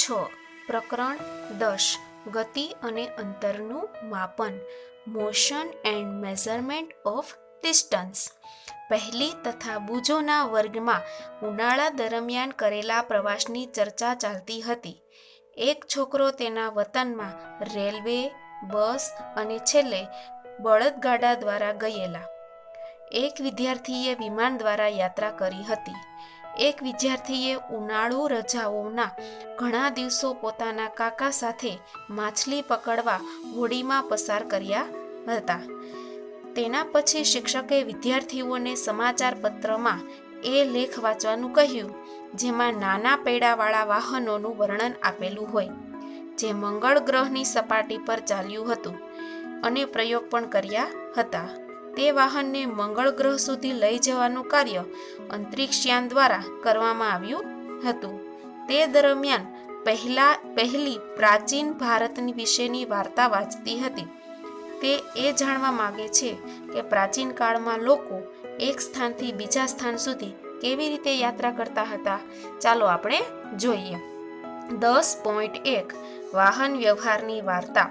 પ્રકરણ 10 ગતિ અને અંતરનું માપન motion and measurement of distance. પહેલી તથા બુજોના વર્ગમાં ઉનાળા દરમિયાન કરેલા પ્રવાસની ચર્ચા ચાલતી હતી. એક છોકરો તેના વતનમાં રેલવે, બસ અને છેલ્લે બળદગાડા દ્વારા ગયેલા. એક વિદ્યાર્થીએ વિમાન દ્વારા યાત્રા કરી હતી. એક વિદ્યાર્થીએ ઉનાળુ રજાઓના ઘણા દિવસો પોતાના કાકા સાથે માછલી પકડવા હોડીમાં પસાર કર્યા હતા. તેના પછી શિક્ષકે વિદ્યાર્થીઓને સમાચાર પત્રમાં એ લેખ વાંચવાનું કહ્યું જેમાં નાના પૈડાવાળા વાહનોનું વર્ણન આપેલું હોય, જે મંગળ ગ્રહની સપાટી પર ચાલ્યું હતું અને પ્રયોગ પણ કર્યા હતા. તે વાહનને મંગળ ગ્રહ સુધી લઈ જવાનું કાર્ય અંતરિક્ષયાન દ્વારા કરવામાં આવ્યું હતું. તે દરમિયાન પહેલી પ્રાચીન ભારતની વિશેની વાર્તા વાંચતી હતી. તે એ જાણવા માંગે છે કે પ્રાચીન કાળમાં લોકો એક સ્થાનથી બીજા સ્થાન સુધી કેવી રીતે યાત્રા કરતા હતા. ચાલો આપણે જોઈએ. 10.1 વાહન વ્યવહારની વાર્તા,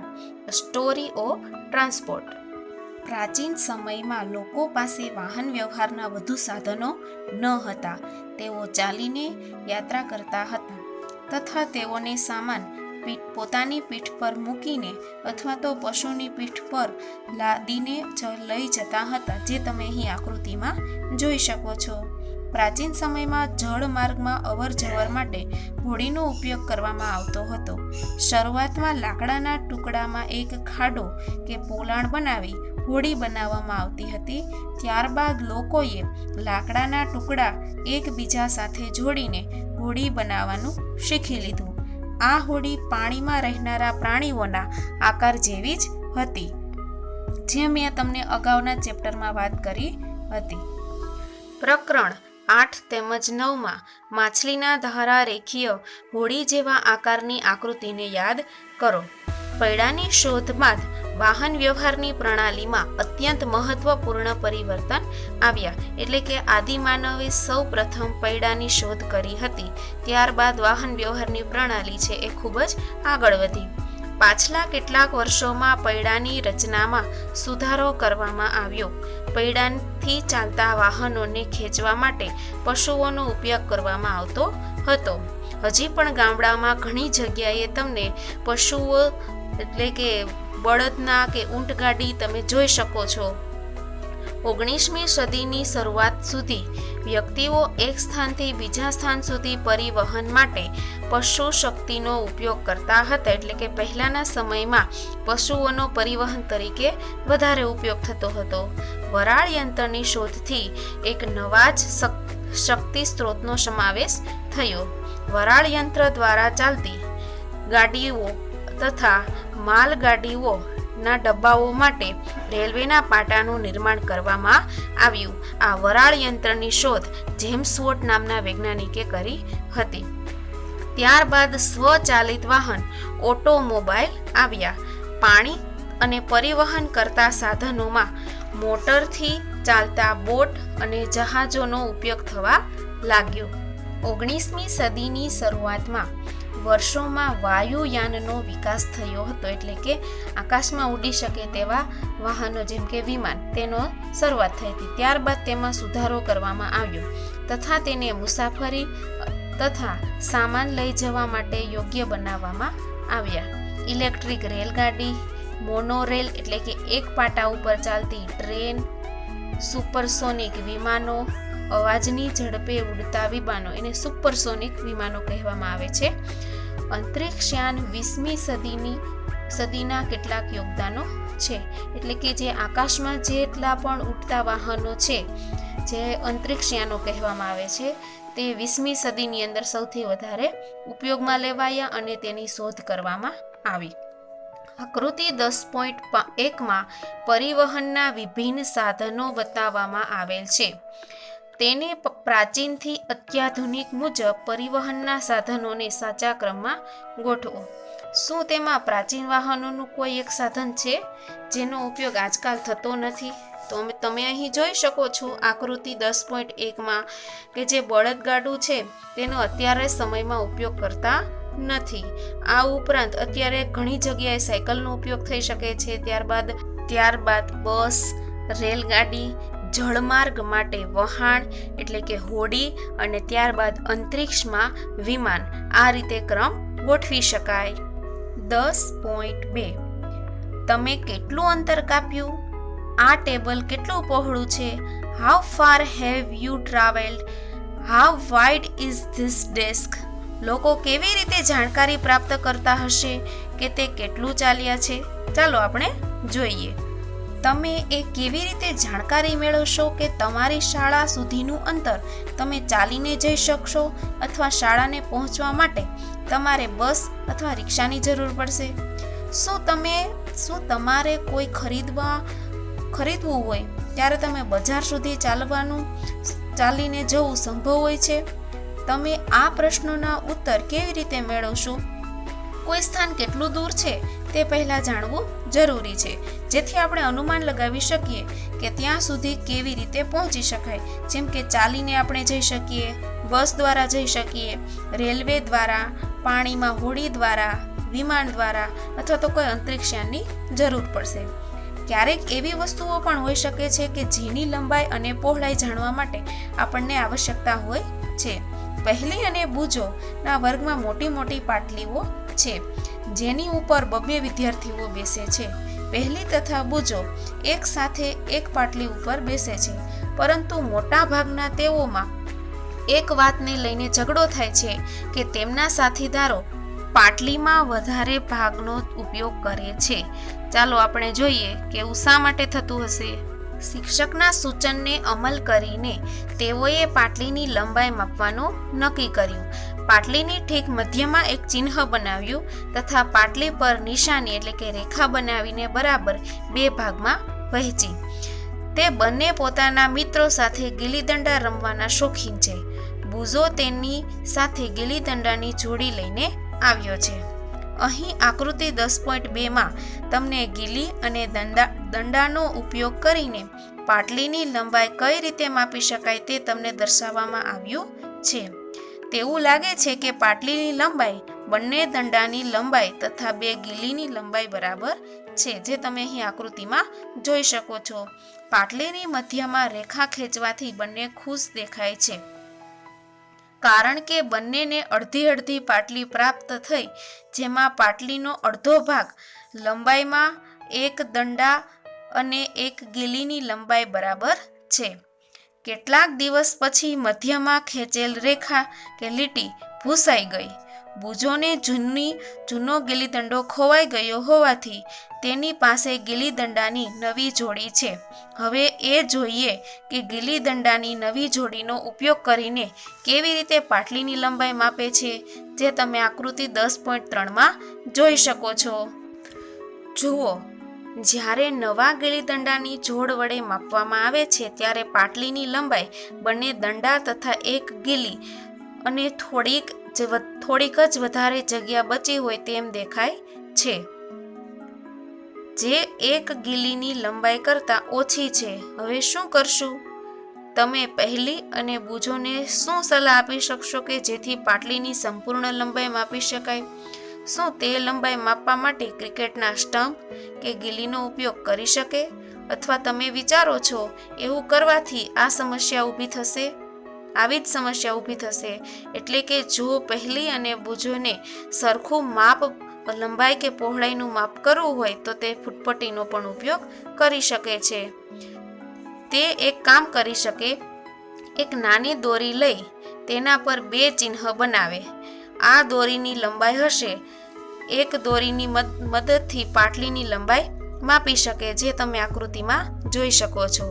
સ્ટોરી ઓફ ટ્રાન્સપોર્ટ. પ્રાચીન સમયમાં લોકો પાસે વાહન વ્યવહારના વધુ સાધનો ન હતા. તેઓ ચાલીને યાત્રા કરતા હતા તથા તેઓને સામાન પોતાની પીઠ પર મૂકીને અથવા તો પશુની પીઠ પર લાદીને લઈ જતા હતા, જે તમે અહીં આકૃતિમાં જોઈ શકો છો. પ્રાચીન સમયમાં જળ માર્ગમાં અવર જવર માટે હોડીનો ઉપયોગ કરવામાં આવતો હતો. શરૂઆતમાં લાકડાના ટુકડામાં એક ખાડો કે પોલાણ બનાવી હોડી બનાવવામાં આવતી હતી. ત્યારબાદ લોકોએ લાકડાના ટુકડા એકબીજા સાથે જોડીને હોડી બનાવવાનું શીખી લીધું. આ હોડી પાણીમાં રહેનારા પ્રાણીઓના આકાર જેવી જ હતી, જે મેં તમને અગાઉના ચેપ્ટરમાં વાત કરી હતી. પ્રકરણ 8 તેમજ 9માં માછલીના ધારા રેખીય હોડી જેવા આકારની આકૃતિને યાદ કરો. પૈડાની શોધ બાદ વાહન વ્યવહારની પ્રણાલીમાં અત્યંત મહત્વપૂર્ણ પરિવર્તન આવ્યા. એટલે કે આદિમાનવે સૌ પ્રથમ પૈડાની શોધ કરી હતી. ત્યારબાદ વાહન વ્યવહારની પ્રણાલી છે એ ખૂબ જ આગળ વધી. પાછલા કેટલાક વર્ષોમાં પૈડાની રચનામાં સુધારો કરવામાં આવ્યો. પૈડાથી ચાલતા વાહનોને ખેંચવા માટે પશુઓનો ઉપયોગ કરવામાં આવતો હતો. હજી પણ ગામડામાં ઘણી જગ્યાએ તમને પશુઓ એટલે કે બળદના કે ઊંટગાડી તમે જોઈ શકો છો. 19મી સદીની શરૂઆત સુધી વ્યક્તિઓ એક સ્થાનથી બીજા સ્થાન સુધી પરિવહન માટે પશુ શક્તિનો ઉપયોગ કરતા હતા. એટલે કે પહેલાના સમયમાં પશુઓનો પરિવહન તરીકે વધારે ઉપયોગ થતો હતો. વરાળ યંત્રની શોધથી એક નવા જ શક્તિ સ્ત્રોતનો સમાવેશ થયો. વરાળ યંત્ર દ્વારા ચાલતી ગાડીઓ તથા માલગાડીઓના ડબ્બાઓ માટે રેલવેના પાટાનું નિર્માણ કરવામાં આવ્યું. આ વરાળ યંત્રની શોધ જેમ્સ વોટ નામના વૈજ્ઞાનિકે કરી હતી. ત્યારબાદ સ્વચાલિત વાહન ઓટોમોબાઈલ આવ્યા. પાણી અને પરિવહન કરતા સાધનોમાં મોટરથી ચાલતા બોટ અને જહાજોનો ઉપયોગ થવા લાગ્યો. 19મી સદીની શરૂઆતમાં વર્ષોમાં વાયુયાનનો વિકાસ થયો હતો. એટલે કે આકાશમાં ઉડી શકે તેવા વાહનો જેમ કે વિમાન, તેનો શરૂઆત થઈ હતી. ત્યારબાદ તેમાં સુધારો કરવામાં આવ્યો તથા તેને મુસાફરી તથા સામાન લઈ જવા માટે યોગ્ય બનાવવામાં આવ્યા. ઇલેક્ટ્રિક રેલગાડી, મોનોરેલ એટલે કે એક પાટા ઉપર ચાલતી ટ્રેન, સુપરસોનિક વિમાનો, અવાજની ઝડપે ઉડતા વિમાનો, એને સુપરસોનિક વિમાનો કહેવામાં આવે છે. અંતરિક્ષયાન 20મી સદીના કેટલાક યોગદાનો છે. એટલે કે જે આકાશમાં જેટલા પણ ઉડતા વાહનો છે, જે અંતરિક્ષયાનો કહેવામાં આવે છે, તે 20મી સદીની અંદર સૌથી વધારે ઉપયોગમાં લેવાયા અને તેની શોધ કરવામાં આવી. આકૃતિ 10.1માં પરિવહનના વિભિન્ન સાધનો બતાવવામાં આવેલ છે. તેને પ્રાચીનથી અત્યાધુનિક મુજબ પરિવહનના સાધનોને સાચા ક્રમમાં ગોઠવો. શું તેમાં પ્રાચીન વાહનોનું કોઈ એક સાધન છે જેનો ઉપયોગ આજકાલ થતો નથી? તો તમે અહીં જોઈ શકો છો આકૃતિ 10.1માં કે જે બળદગાડું છે તેનો અત્યારે સમયમાં ઉપયોગ કરતા નથી. આ ઉપરાંત અત્યારે ઘણી જગ્યાએ સાયકલનો ઉપયોગ થઈ શકે છે. ત્યારબાદ બસ, રેલગાડી, જળમાર્ગ માટે વહાણ એટલે કે હોડી અને ત્યારબાદ અંતરિક્ષમાં વિમાન. આ રીતે ક્રમ ગોઠવી શકાય. 10.2 તમે કેટલું અંતર કાપ્યું? આ ટેબલ કેટલું પહોળું છે? How far have you travelled? How wide is this desk? લોકો કેવી રીતે જાણકારી પ્રાપ્ત કરતા હશે કે તે કેટલું ચાલ્યા છે? ચાલો આપણે જોઈએ. તમે એ કેવી રીતે જાણકારી મેળવશો કે તમારી શાળા સુધીનું અંતર તમે ચાલીને જઈ શકશો અથવા શાળાને પહોંચવા માટે તમારે બસ અથવા રિક્ષાની જરૂર પડશે? શું તમારે કોઈ ખરીદવું હોય ત્યારે તમે બજાર સુધી ચાલીને જવું સંભવ હોય છે? તમે આ પ્રશ્નોના ઉત્તર કેવી રીતે મેળવશો? કોઈ સ્થાન કેટલું દૂર છે તે પહેલાં જાણવું જરૂરી છે, જેથી આપણે અનુમાન લગાવી શકીએ કે ત્યાં સુધી કેવી રીતે પહોંચી શકાય. જેમ કે ચાલીને આપણે જઈ શકીએ, બસ દ્વારા જઈ શકીએ, રેલવે દ્વારા, પાણીમાં હોડી દ્વારા, વિમાન દ્વારા અથવા તો કોઈ અંતરિક્ષયાનની જરૂર પડશે. ક્યારેક એવી વસ્તુઓ પણ હોઈ શકે છે કે જેની લંબાઈ અને પહોળાઈ જાણવા માટે આપણને આવશ્યકતા હોય છે. પહેલી અને બુજોના વર્ગમાં મોટી પાટલીઓ છે જેની ઉપર 2 વિદ્યાર્થીઓ બેસે છે. પહેલી તથા બુજો એક સાથે એક પાટલી ઉપર બેસે છે, પરંતુ મોટા ભાગના તેઓમાં એક વાતને લઈને ઝઘડો થાય છે કે તેમના સાથીદારો પાટલીમાં વધારે ભાગનો ઉપયોગ કરે છે. ચાલો આપણે જોઈએ કે એવું શા માટે થતું હશે. શિક્ષકના સૂચનને અમલ કરીને તેઓએ પાટલીની લંબાઈ માપવાનું નક્કી કર્યું. પાટલીની ઠીક મધ્યમાં એક ચિહ્ન બનાવ્યું તથા પાટલી પર નિશાની એટલે કે રેખા બનાવીને બરાબર 2 ભાગમાં વહેંચી. તે બંને પોતાના મિત્રો સાથે ગિલ્લીદંડા રમવાના શોખીન છે. બુઝો તેની સાથે ગિલ્લીદંડાની જોડી લઈને આવ્યો છે. અહીં આકૃતિ 10.2માં તમને ગિલ્લી અને દંડાનો ઉપયોગ કરીને પાટલીની લંબાઈ કઈ રીતે માપી શકાય તે તમને દર્શાવવામાં આવ્યું છે. તેવું લાગે છે કે પાટલીની લંબાઈ બંને દંડાની લંબાઈ તથા 2 ગિલ્લીની લંબાઈ બરાબર છે, જે તમે અહીં આકૃતિમાં જોઈ શકો છો. પાટલીની મધ્યમાં રેખા ખેંચવાથી બંને ખુશ દેખાય છે, કારણ કે બંનેને અડધી પાટલી પ્રાપ્ત થઈ, જેમાં પાટલીનો અડધો ભાગ લંબાઈમાં 1 દંડા અને 1 ગિલ્લીની લંબાઈ બરાબર છે. કેટલાક દિવસ પછી મધ્યમાં ખેંચેલ રેખા કે લીટી ભૂસાઈ ગઈ. બુજોને જૂનો ગિલ્લીદંડો ખોવાઈ ગયો હોવાથી તેની પાસે ગિલ્લીદંડાની નવી જોડી છે. હવે એ જોઈએ કે ગિલ્લીદંડાની નવી જોડીનો ઉપયોગ કરીને કેવી રીતે પાટલીની લંબાઈ માપે છે, જે તમે આકૃતિ 10.3માં જોઈ શકો છો. જુઓ, જ્યારે નવા ગિલ્લીદંડાની જોડ વડે માપવામાં આવે છે ત્યારે પાટલીની લંબાઈ બંને દંડા તથા 1 ગિલ્લી અને થોડીક જ વધારે જગ્યા બચી હોય તેમ દેખાય છે, જે 1 ગિલ્લીની લંબાઈ કરતાં ઓછી છે. હવે શું કરશું? તમે પહેલી અને બુજોને શું સલાહ આપી શકશો કે જેથી પાટલીની સંપૂર્ણ લંબાઈ માપી શકાય? શું તે લંબાઈ માપવા માટે ક્રિકેટના સ્ટમ્પ કે ગિલ્લીનો ઉપયોગ કરી શકે? અથવા તમે વિચારો છો એવું કરવાથી આવી જ સમસ્યા ઊભી થશે? એટલે કે જો પહેલી અને બુજોને સરખું માપ લંબાઈ કે પહોળાઈનું માપ કરવું હોય તો તે ફૂટપટ્ટીનો પણ ઉપયોગ કરી શકે છે. તે એક કામ કરી શકે, એક નાની દોરી લઈ તેના પર 2 ચિહ્ન બનાવે. આ દોરીની લંબાઈ હશે. એક દોરીની મદદથી પાટલીની લંબાઈ માપી શકે, જે તમે આકૃતિમાં જોઈ શકો છો.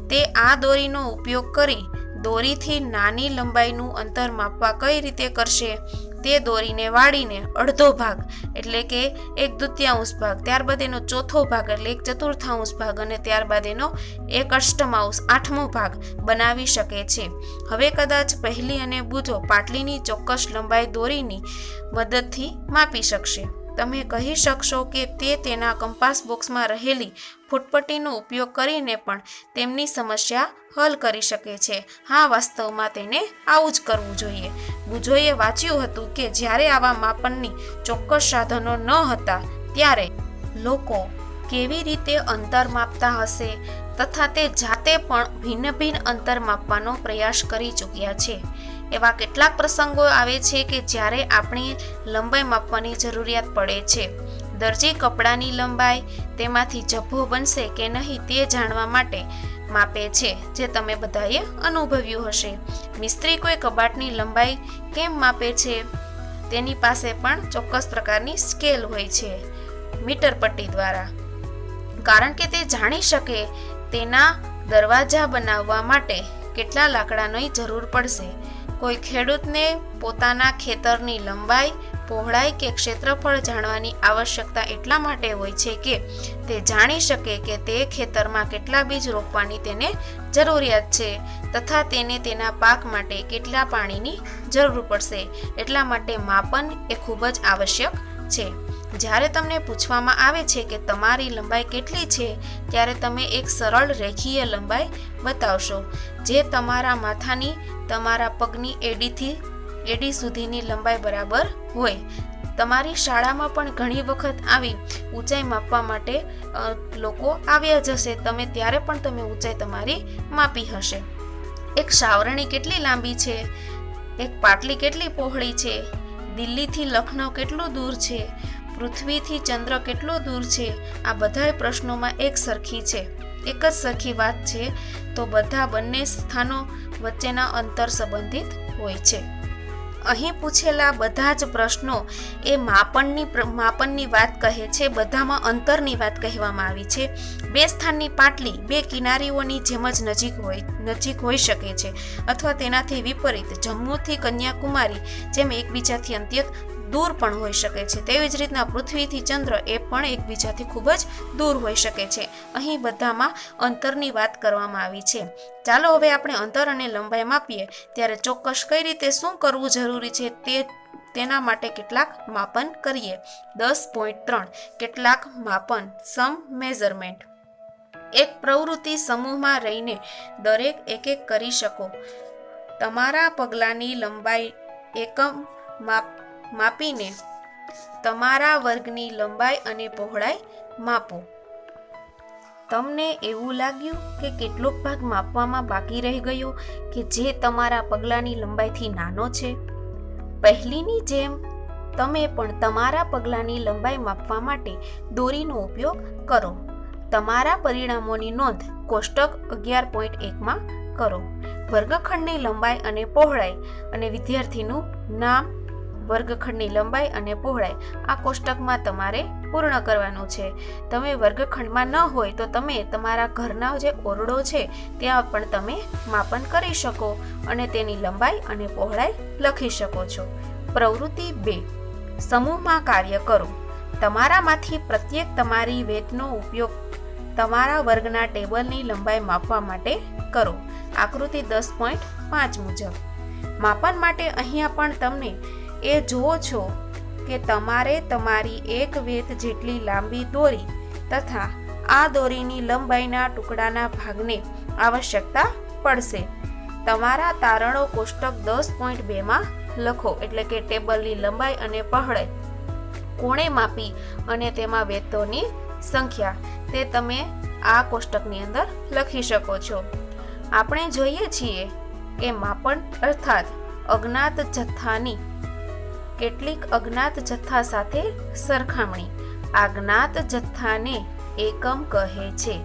તે આ દોરીનો ઉપયોગ કરી દોરીથી નાની લંબાઈનું અંતર માપવા કઈ રીતે કરશે? તે દોરીને વાળીને અડધો ભાગ એટલે કે 1/2 ભાગ, ત્યારબાદ એનો ચોથો ભાગ એટલે 1/4 ભાગ અને ત્યારબાદ એનો 1/8 ભાગ બનાવી શકે છે. હવે કદાચ પહેલી અને બુજો પાટલીની ચોક્કસ લંબાઈ દોરીની મદદથી માપી શકશે. તમે કહી શકશો કે તે તેના કંપાસ બોક્સમાં રહેલી ફૂટપટ્ટીનો ઉપયોગ કરીને પણ તેમની સમસ્યા હલ કરી શકે છે. હા, વાસ્તવમાં તેને આવું જ કરવું જોઈએ. બુજોએ વાંચ્યું હતું કે જ્યારે આવા માપનની ચોક્કસ સાધનો ન હતા ત્યારે લોકો કેવી રીતે અંતર માપતા હશે તથા તે જાતે પણ ભિન્ન ભિન્ન અંતર માપવાનો પ્રયાસ કરી ચૂક્યા છે. એવા કેટલાક પ્રસંગો આવે છે કે જ્યારે આપણી લંબાઈ માપવાની જરૂરિયાત પડે છે. દરજી કપડાની લંબાઈ તેમાંથી જભ્ભો બનશે કે નહીં તે જાણવા માટે માપે છે, જે તમે બધાએ અનુભવ્યું હશે. મિસ્ત્રી કોઈ કબાટની લંબાઈ કેમ માપે છે? તેની પાસે પણ ચોક્કસ પ્રકારની સ્કેલ હોય છે મીટર પટ્ટી દ્વારા, કારણ કે તે જાણી શકે તેના દરવાજા બનાવવા માટે કેટલા લાકડાની જરૂર પડશે. કોઈ ખેડૂતને પોતાના ખેતરની લંબાઈ, પહોળાઈ કે ક્ષેત્રફળ જાણવાની આવશ્યકતા એટલા માટે હોય છે કે તે જાણી શકે કે તે ખેતરમાં કેટલા બીજ રોપવાની તેને જરૂરિયાત છે તથા તેને તેના પાક માટે કેટલા પાણીની જરૂર પડશે. એટલા માટે માપન એ ખૂબ જ આવશ્યક છે. જ્યારે તમને પૂછવામાં આવે છે કે તમારી લંબાઈ કેટલી છે, ત્યારે તમે એક સરળ રેખીય લંબાઈ બતાવશો જે તમારા માથાની તમારા પગની એડી સુધીની લંબાઈ બરાબર હોય. તમારી શાળામાં પણ ઘણી વખત આવી ઊંચાઈ માપવા માટે લોકો આવ્યા જ હશે. તમે ત્યારે પણ તમે ઊંચાઈ તમારી માપી હશે. એક સાવરણી કેટલી લાંબી છે, એક પાટલી કેટલી પહોળી છે, દિલ્હીથી લખનઉ કેટલું દૂર છે, પૃથ્વીથી ચંદ્ર કેટલો દૂર છે, આ બધા પ્રશ્નોમાં એક સરખી છે, એક જ સરખી વાત છે. તો બધા બંને સ્થાનો વચ્ચેના અંતર સંબંધિત હોય છે. અહીં પૂછેલા બધા જ પ્રશ્નો એ માપનની વાત કહે છે. બધામાં અંતરની વાત કહેવામાં આવી છે. બે સ્થાનની પાટલી બે કિનારીઓની જેમ જ નજીક હોઈ શકે છે અથવા તેનાથી વિપરીત જમ્મુથી કન્યાકુમારી જેમ એકબીજાથી અત્યંત દૂર પણ હોઈ શકે છે. તેવી જ રીતના પૃથ્વીથી ચંદ્ર એ પણ એકબીજાથી ખૂબ જ દૂર હોઈ શકે છે. અહીં બધામાં અંતરની વાત કરવામાં આવી છે. ચાલો હવે આપણે અંતર અને લંબાઈ માપીએ ત્યારે ચોક્કસ કઈ રીતે શું કરવું જરૂરી છે તેના માટે કેટલાક માપન કરીએ. 10.3 કેટલાક માપન, સમ મેઝરમેન્ટ. એક પ્રવૃત્તિ સમૂહમાં રહીને દરેક એક કરી શકો. તમારા પગલાની લંબાઈ એકમ માપીને તમારા વર્ગની લંબાઈ અને પહોળાઈ માપો. તમને એવું લાગ્યું કે કેટલોક ભાગ માપવામાં બાકી રહી ગયો કે જે તમારા પગલાની લંબાઈથી નાનો છે? પહેલીની જેમ તમે પણ તમારા પગલાની લંબાઈ માપવા માટે દોરીનો ઉપયોગ કરો. તમારા પરિણામોની નોંધ કોષ્ટક 11.1માં કરો. વર્ગખંડની લંબાઈ અને પહોળાઈ અને વિદ્યાર્થીનું નામ, વર્ગખંડની લંબાઈ અને પહોળાઈ આ કોષ્ટકમાં તમારે પૂર્ણ કરવાનું છે. તમે વર્ગખંડમાં ન હોય તો તમે તમારા ઘરના જે ઓરડો છે ત્યાં પણ તમે માપન કરી શકો અને તેની લંબાઈ અને પહોળાઈ લખી શકો છો. પ્રવૃત્તિ 2. સમૂહમાં કાર્ય કરો. તમારામાંથી પ્રત્યેક તમારી વેતનો ઉપયોગ તમારા વર્ગના ટેબલની લંબાઈ માપવા માટે કરો. આકૃતિ 10.5 મુજબ. માપન માટે અહીંયા પણ તમને એ જુઓ છો કે તમારે તમારી એક વેત જેટલી લાંબી દોરી તથા આ દોરીની લંબાઈના ટુકડાના ભાગને આવશ્યકતા પડશે. તમારા તારણો કોષ્ટક 10.2માં લખો, એટલે કે ટેબલની લંબાઈ અને પહોળાઈ કોણે માપી અને તેમાં વેતોની સંખ્યા તે તમે આ કોષ્ટકની અંદર લખી શકો છો. આપણે જોઈએ છીએ કે માપન અર્થાત અજ્ઞાત જથ્થાની કેટલીક અજ્ઞાત જથ્થા સાથે સરખામણી. આ જ્ઞાત જથ્થાને એકમ કહે છે.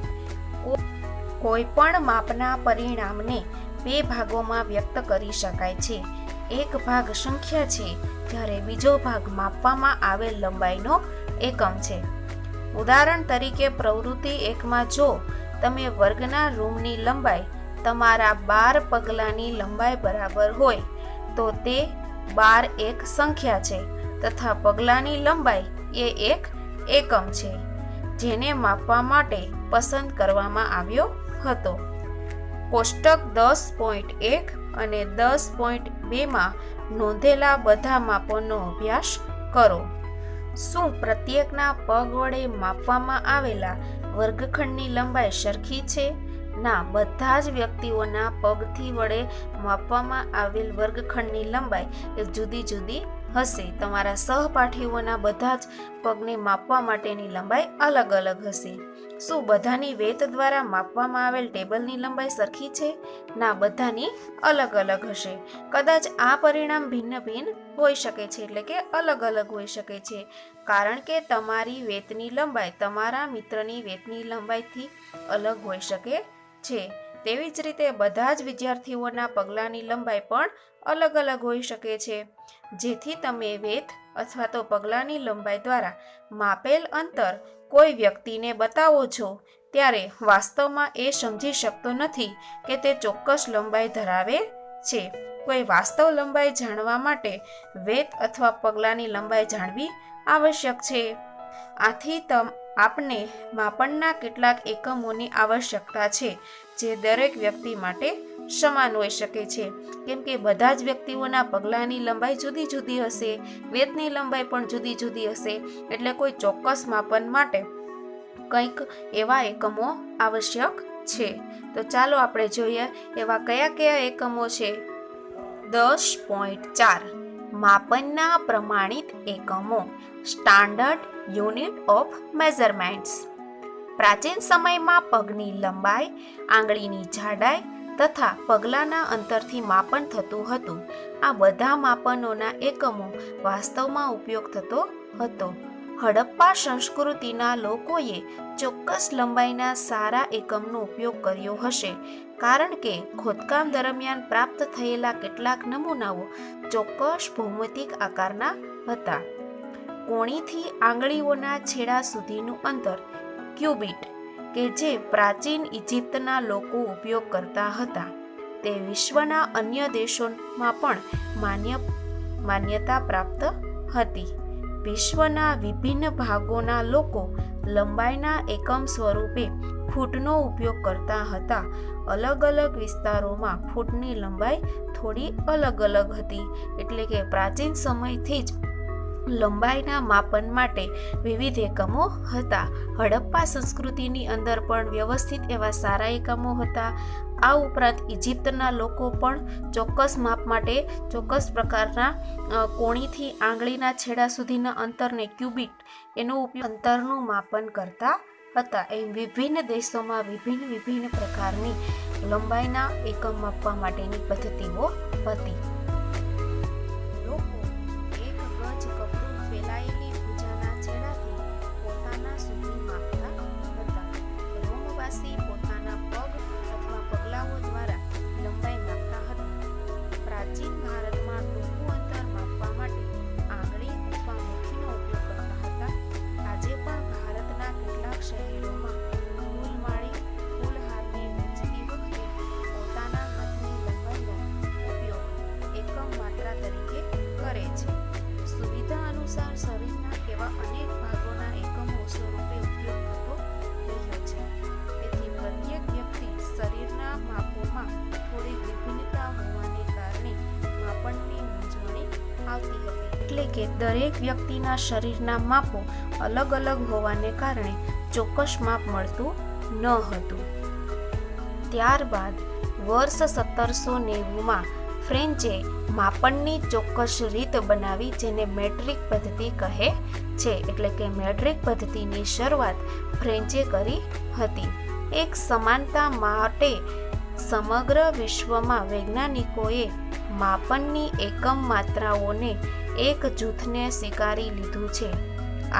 કોઈ પણ માપના પરિણામને બે ભાગોમાં વ્યક્ત કરી શકાય છે. એક ભાગ સંખ્યા છે જ્યારે બીજો ભાગ માપવામાં આવેલ લંબાઈનો એકમ છે. ઉદાહરણ તરીકે પ્રવૃત્તિ 1માં જો તમે વર્ગના રૂમની લંબાઈ તમારા 12 પગલાની લંબાઈ બરાબર હોય તો તે 12 એક સંખ્યા છે તથા પગલાની લંબાઈ એ એક એકમ છે જેને માપવા માટે પસંદ કરવામાં આવ્યો હતો. કોષ્ટક 10.1 અને 10.2માં નોંધેલા બધા માપોનો અભ્યાસ કરો. શું પ્રત્યેકના પગ વડે માપવામાં આવેલા વર્ગખંડની લંબાઈ સરખી છે? ના, બધા જ વ્યક્તિઓના પગથી વડે માપવામાં આવેલ વર્ગખંડની લંબાઈ એ જુદી જુદી હશે. તમારા સહપાઠીઓના બધા જ પગને માપવા માટેની લંબાઈ અલગ અલગ હશે. શું બધાની વેત દ્વારા માપવામાં આવેલ ટેબલની લંબાઈ સરખી છે? ના, બધાની અલગ અલગ હશે. કદાચ આ પરિણામ ભિન્ન ભિન્ન હોઈ શકે છે, એટલે કે અલગ અલગ હોઈ શકે છે, કારણ કે તમારી વેતની લંબાઈ તમારા મિત્રની વેતની લંબાઈથી અલગ હોઈ શકે છે. તેવી જ રીતે બધા જ વિદ્યાર્થીઓના પગલાંની લંબાઈ પણ અલગ અલગ હોઈ શકે છે. જેથી તમે વેત અથવા તો પગલાંની લંબાઈ દ્વારા માપેલ અંતર કોઈ વ્યક્તિને બતાવો છો ત્યારે વાસ્તવમાં એ સમજી શકતો નથી કે તે ચોક્કસ લંબાઈ ધરાવે છે. કોઈ વાસ્તવ લંબાઈ જાણવા માટે વેત અથવા પગલાંની લંબાઈ જાણવી આવશ્યક છે. આથી આપને માપનના કેટલાક એકમોની આવશ્યકતા છે જે દરેક વ્યક્તિ માટે સમાન હોઈ શકે છે, કેમ કે બધા જ વ્યક્તિઓના પગલાંની લંબાઈ જુદી જુદી હશે, વેતની લંબાઈ પણ જુદી જુદી હશે. એટલે કોઈ ચોક્કસ માપન માટે કંઈક એવા એકમો આવશ્યક છે. તો ચાલો આપણે જોઈએ એવા કયા કયા એકમો છે. 10.4 માપનના પ્રમાણિત એકમો, સ્ટાન્ડર્ડ યુનિટ ઓફ મેઝરમેન્ટ્સ. પ્રાચીન સમયમાં પગની લંબાઈ, આંગળીની જાડાઈ તથા પગલાંના અંતરથી માપન થતું હતું. આ બધા માપનોના એકમો વાસ્તવમાં ઉપયોગ થતો હતો. હડપ્પા સંસ્કૃતિના લોકોએ ચોક્કસ લંબાઈના સારા એકમનો ઉપયોગ કર્યો હશે, કારણ કે ખોદકામ દરમિયાન પ્રાપ્ત થયેલા કેટલાક નમૂનાઓ ચોક્કસ ભૌમિતિક આકારના હતા. કોણીથી આંગળીઓના છેડા સુધીનું અંતર, ક્યુબિટ, કે જે પ્રાચીન ઇજિપ્તના લોકો ઉપયોગ કરતા હતા, તે વિશ્વના અન્ય દેશોમાં પણ માન્યતા પ્રાપ્ત હતી. વિશ્વના વિભિન્ન ભાગોના લોકો લંબાઈના એકમ સ્વરૂપે ફૂટનો ઉપયોગ કરતા હતા. અલગ અલગ વિસ્તારોમાં ફૂટની લંબાઈ થોડી અલગ અલગ હતી. એટલે કે પ્રાચીન સમયથી જ લંબાઈના માપન માટે વિવિધ એકમો હતા. હડપ્પા સંસ્કૃતિની અંદર પણ વ્યવસ્થિત એવા સારા એકમો હતા. આ ઉપરાંત ઇજિપ્તના લોકો પણ ચોક્કસ માપ માટે ચોક્કસ પ્રકારના કોણીથી આંગળીના છેડા સુધીના અંતરને ક્યુબિટ એનો ઉપયોગ અંતરનું માપન કરતા હતા. એમ વિભિન્ન દેશોમાં વિભિન્ન પ્રકારની લંબાઈના એકમ માપવા માટેની પદ્ધતિઓ હતી. શરીરના એવા અનેક ભાગોના એકમો સ્વરૂપે ઉપયોગ થતો રહ્યો છે. તેથી પ્રત્યેક વ્યક્તિ શરીરના માપોમાં થોડી વિભિન્નતા હોવાને કારણે માપનની મૂંઝવણી આવતી હતી. એટલે કે દરેક વ્યક્તિના શરીરના માપો અલગ અલગ હોવાને કારણે ચોક્કસ માપ મળતું ન હતું. ત્યારબાદ વર્ષ 1790માં ફ્રેન્ચે માપનની ચોક્કસ રીત બનાવી, જેને મેટ્રિક પદ્ધતિ કહે છે. એટલે કે મેટ્રિક પદ્ધતિની શરૂઆત ફ્રેન્ચે કરી હતી. એક સમાનતા માટે સમગ્ર વિશ્વમાં વૈજ્ઞાનિકોએ માપનની એકમ માત્રાઓને એક જૂથને સ્વીકારી લીધું છે.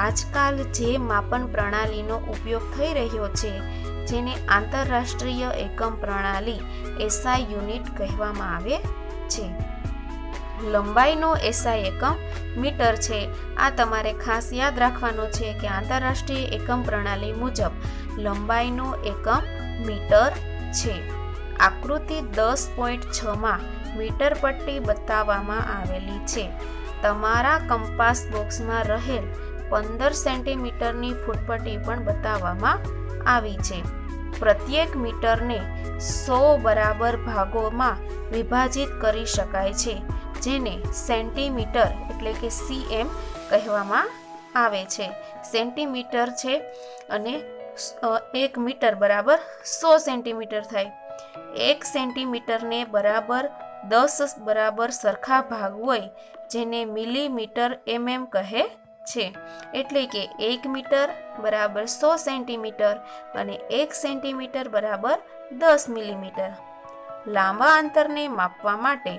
આજકાલ જે માપન પ્રણાલીનો ઉપયોગ થઈ રહ્યો છે, જેને આંતરરાષ્ટ્રીય એકમ પ્રણાલી SI યુનિટ કહેવામાં આવે છે. લંબાઈનો SI એકમ મીટર છે. આ તમારે ખાસ યાદ રાખવાનો છે કે આંતરરાષ્ટ્રીય એકમ પ્રણાલી મુજબ લંબાઈનો એકમ મીટર છે. આકૃતિ 10.6માં મીટર પટ્ટી બતાવવામાં આવેલી છે. તમારા કંપાસ બોક્સમાં રહેલ 15 સેન્ટીમીટરની ફૂટપટ્ટી પણ બતાવવામાં આવી છે. પ્રત્યેક મીટરને 100 બરાબર ભાગોમાં વિભાજિત કરી શકાય છે, જેને સેન્ટીમીટર એટલે કે cm કહેવામાં આવે છે. સેન્ટીમીટર છે અને 1 મીટર બરાબર 100 સેન્ટીમીટર થાય. 1 સેન્ટીમીટરને બરાબર 10 બરાબર સરખા ભાગ હોય જેને મિલીમીટર કહે છે. એટલે કે 1 મીટર બરાબર 100 સેન્ટીમીટર અને 1 સેન્ટીમીટર બરાબર 10 મિલીમીટર. લાંબા અંતરને માપવા માટે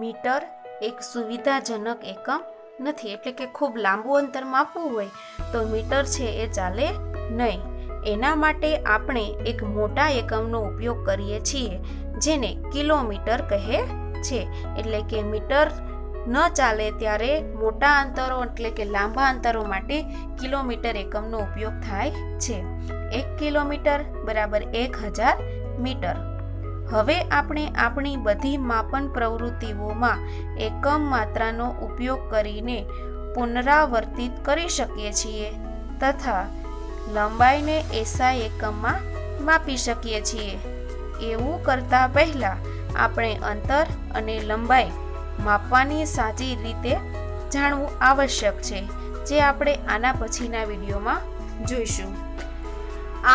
મીટર એક સુવિધાજનક એકમ નથી. એટલે કે ખૂબ લાંબુ અંતર માપવું હોય તો મીટર છે એ ચાલે નહીં. એના માટે આપણે એક મોટા એકમનો ઉપયોગ કરીએ છીએ જેને કિલોમીટર કહે છે. એટલે કે મીટર ન ચાલે ત્યારે મોટા અંતરો એટલે કે લાંબા અંતરો માટે કિલોમીટર એકમનો ઉપયોગ થાય છે. 1 કિલોમીટર બરાબર 1000 મીટર. હવે આપણે આપણી બધી માપન પ્રવૃત્તિઓમાં એકમ માત્રાનો ઉપયોગ કરીને પુનરાવર્તિત કરી શકીએ છીએ તથા લંબાઈને SI એકમમાં માપી શકીએ છીએ. એવું કરતા પહેલા આપણે અંતર અને લંબાઈ માપવાની સાચી રીતે જાણવું આવશ્યક છે, જે આપણે આના પછીના વિડીયોમાં જોઈશું.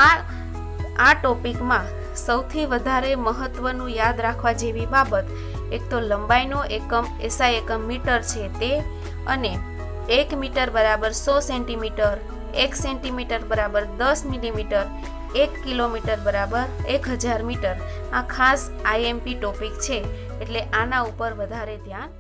આ ટોપિકમાં સૌથી વધારે મહત્વનું યાદ રાખવા જેવી બાબત એક તો લંબાઈનો એકમ SI એકમ મીટર છે તે, અને 1 મીટર બરાબર 100 સેન્ટીમીટર, 1 સેન્ટીમીટર બરાબર 10 મિલીમીટર, 1 કિલોમીટર બરાબર 1000 મીટર. આ ખાસ IMP ટોપિક છે એટલે આના ઉપર વધારે ધ્યાન